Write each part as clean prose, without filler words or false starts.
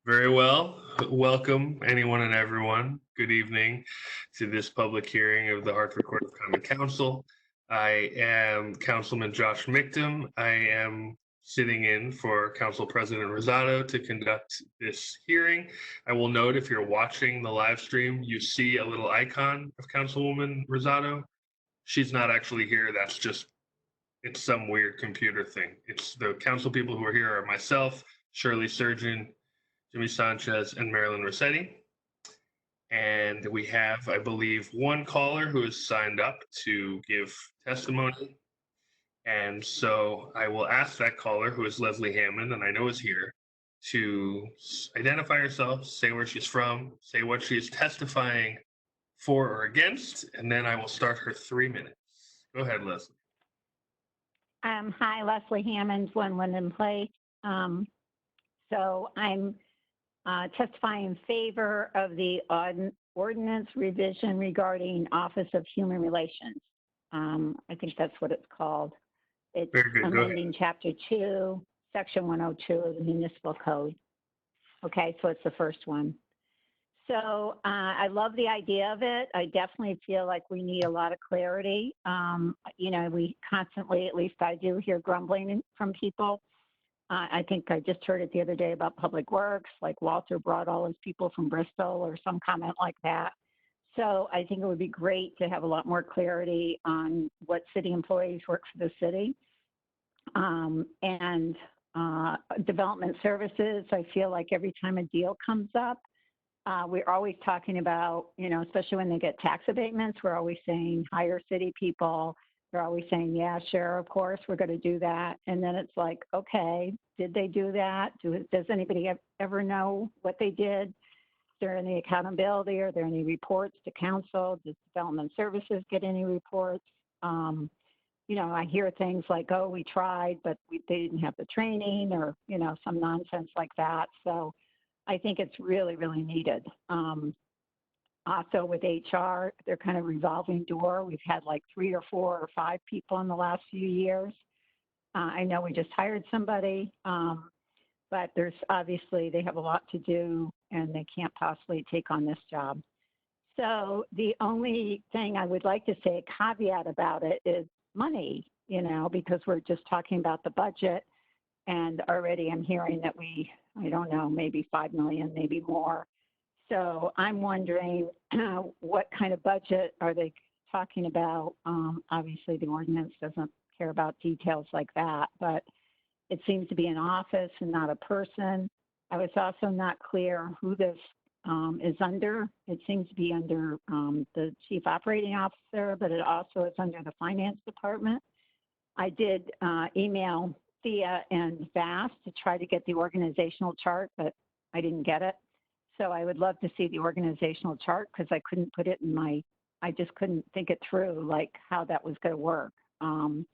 Very well. Welcome, anyone and everyone. Good evening to this public hearing of the Hartford Court of Common Council. I am Councilman Josh Michtam. I am sitting in for Council President Rosado to conduct this hearing. I will note if you're watching the live stream, you see a little icon of Councilwoman Rosado. She's not actually here. It's some weird computer thing. It's the council people who are here are myself, Shirley Surgeon, Jimmy Sanchez, and Marilyn Rossetti. And we have, I believe, one caller who has signed up to give testimony. And so I will ask that caller, who is Leslie Hammond, and I know is here, to identify herself, say where she's from, say what she is testifying for or against, and then I will start her 3 minutes. Go ahead, Leslie. Hi, Leslie Hammond, One Linden Place. So I'm testifying in favor of the ordinance revision regarding Office of Human Relations. I think that's what it's called. It's Very good. amending Chapter 2, Section 102 of the Municipal Code. Okay, so it's the first one. So I love the idea of it. I definitely feel like we need a lot of clarity. We constantly, at least I do, hear grumbling from people. I think I just heard it the other day about Public Works, like Walter brought all his people from Bristol or some comment like that. So I think it would be great to have a lot more clarity on what city employees work for the city. And development services, I feel like every time a deal comes up, we're always talking about, especially when they get tax abatements, we're always saying hire city people. They're always saying, yeah, sure, of course, we're going to do that. And then it's like, okay, did they do that? Does anybody ever know what they did? Is there any accountability? Are there any reports to council? Does development services get any reports? I hear things like, oh, we tried, but they didn't have the training or, some nonsense like that. So I think it's really, really needed. Also with HR, they're kind of revolving door. We've had like 3 or 4 or 5 people in the last few years. I know we just hired somebody, but there's obviously, they have a lot to do and they can't possibly take on this job. So the only thing I would like to say, a caveat about it is money, because we're just talking about the budget. And already I'm hearing that I don't know, maybe 5 million, maybe more. So I'm wondering what kind of budget are they talking about? Obviously, the ordinance doesn't care about details like that, but it seems to be an office and not a person. I was also not clear who this is under. It seems to be under the chief operating officer, but it also is under the finance department. I did email Thea and Vass to try to get the organizational chart, but I didn't get it. So I would love to see the organizational chart because I couldn't put it in I just couldn't think it through, like how that was going to work. And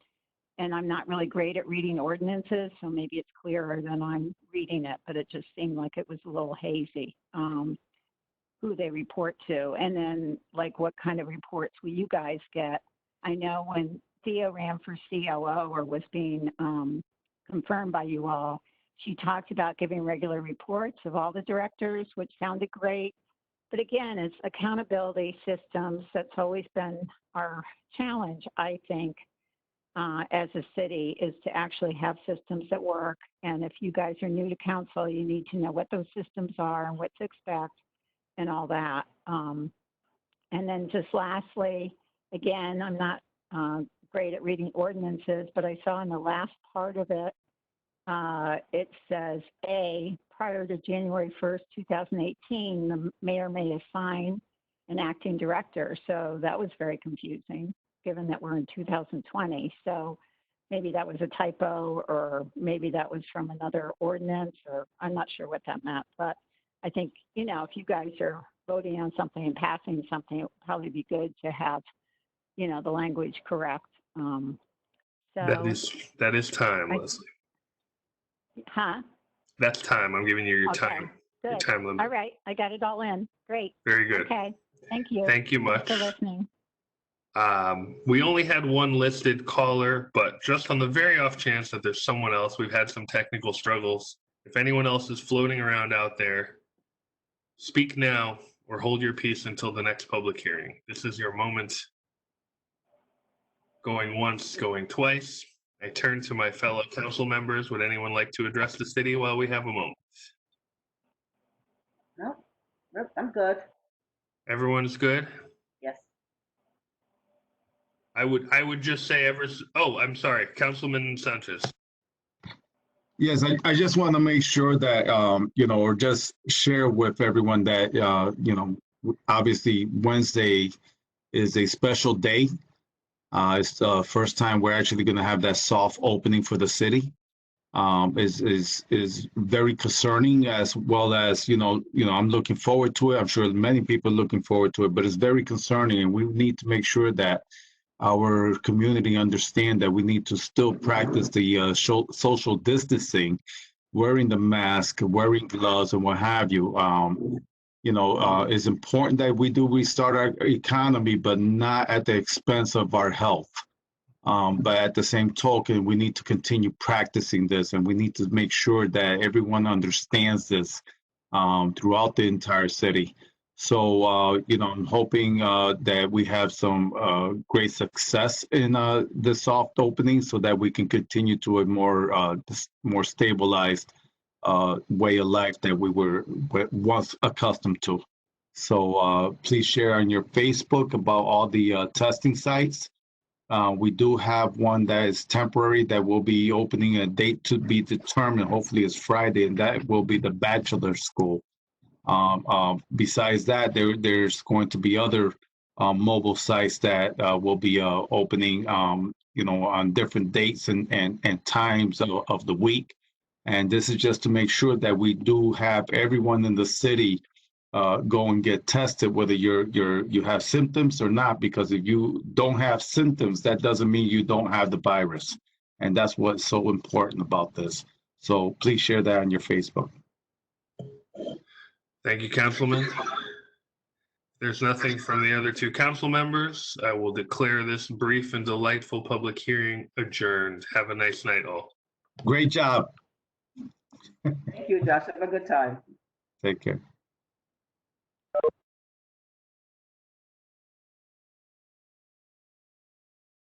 I'm not really great at reading ordinances, so maybe it's clearer than I'm reading it, but it just seemed like it was a little hazy, who they report to. And then like what kind of reports will you guys get? I know when Thea ran for COO or was being confirmed by you all, she talked about giving regular reports of all the directors, which sounded great. But again, it's accountability systems. That's always been our challenge, I think, as a city, is to actually have systems that work. And if you guys are new to council, you need to know what those systems are and what to expect and all that. And then just lastly, again, I'm not great at reading ordinances, but I saw in the last part of it, it says, A, prior to January 1st, 2018, the mayor may assign an acting director. So that was very confusing, given that we're in 2020. So maybe that was a typo, or maybe that was from another ordinance, or I'm not sure what that meant. But I think, if you guys are voting on something and passing something, it would probably be good to have, the language correct. That is time, Leslie. Huh? That's time. I'm giving you your Okay, time. good. Your time limit. All right, I got it all in. Great. Very good. Okay, thank you. Thank you much. Thanks for listening. We only had one listed caller, but just on the very off chance that there's someone else, we've had some technical struggles If anyone else is floating around out there, speak now or hold your peace until the next public hearing. This is your moment. Going once, going twice. I turn to my fellow council members. Would anyone like to address the city while we have a moment? No, nope, I'm good. Everyone's good? Yes. I would just say oh, I'm sorry, Councilman Sanchez. Yes, I just want to make sure that, or just share with everyone that, obviously Wednesday is a special day. It's the first time we're actually going to have that soft opening for the city. Is very concerning, as well as, I'm looking forward to it. I'm sure many people are looking forward to it, but it's very concerning, and we need to make sure that our community understand that we need to still practice the social distancing, wearing the mask, wearing gloves, and what have you. It's important that we do restart our economy, but not at the expense of our health. But at the same token, we need to continue practicing this, and we need to make sure that everyone understands this throughout the entire city. So, I'm hoping that we have some great success in the soft opening, so that we can continue to a more stabilized way of life that we were once accustomed to. So please share on your Facebook about all the testing sites. We do have one that is temporary that will be opening, a date to be determined. Hopefully it's Friday, and that will be the bachelor school. Besides that, there's going to be other mobile sites that will be opening, on different dates and times of the week. And this is just to make sure that we do have everyone in the city go and get tested, whether you have symptoms or not, because if you don't have symptoms, that doesn't mean you don't have the virus. And that's what's so important about this. So please share that on your Facebook. Thank you, Councilman. There's nothing from the other two council members. I will declare this brief and delightful public hearing adjourned. Have a nice night, all. Great job. Thank you, Josh. Have a good time. Take care.